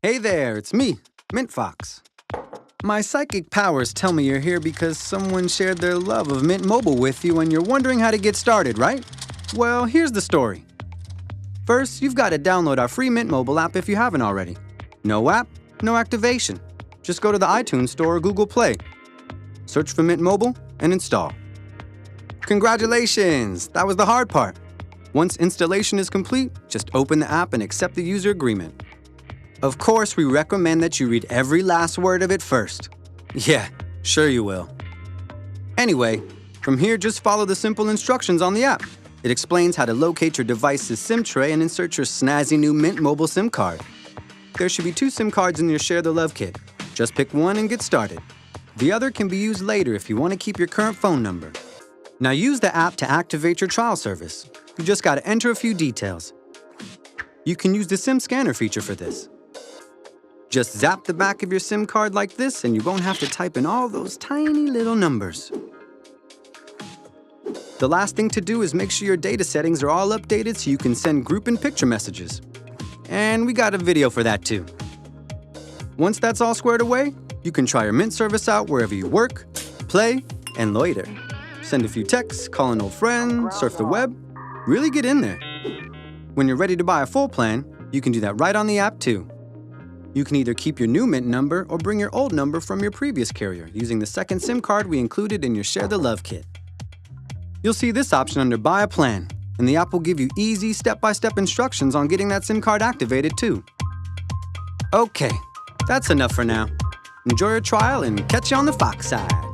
Hey there, it's me, Mint Fox. My psychic powers tell me you're here because someone shared their love of Mint Mobile with you and you're wondering how to get started, right? Well, here's the story. First, you've got to download our free Mint Mobile app if you haven't already. No app, no activation. Just go to the iTunes Store or Google Play. Search for Mint Mobile and install. Congratulations! That was the hard part. Once installation is complete, just open the app and accept the user agreement. Of course, we recommend that you read every last word of it first. Yeah, sure you will. Anyway, from here, just follow the simple instructions on the app. It explains how to locate your device's SIM tray and insert your snazzy new Mint Mobile SIM card. There should be 2 SIM cards in your Share the Love kit. Just pick one and get started. The other can be used later if you want to keep your current phone number. Now use the app to activate your trial service. You just got to enter a few details. You can use the SIM scanner feature for this. Just zap the back of your SIM card like this and you won't have to type in all those tiny little numbers. The last thing to do is make sure your data settings are all updated so you can send group and picture messages. And we got a video for that too. Once that's all squared away, you can try your Mint service out wherever you work, play, and loiter. Send a few texts, call an old friend, surf the web. Really get in there. When you're ready to buy a full plan, you can do that right on the app too. You can either keep your new Mint number or bring your old number from your previous carrier using the second SIM card we included in your Share the Love kit. You'll see this option under Buy a Plan, and the app will give you easy step-by-step instructions on getting that SIM card activated too. Okay, that's enough for now. Enjoy your trial and catch you on the Fox side.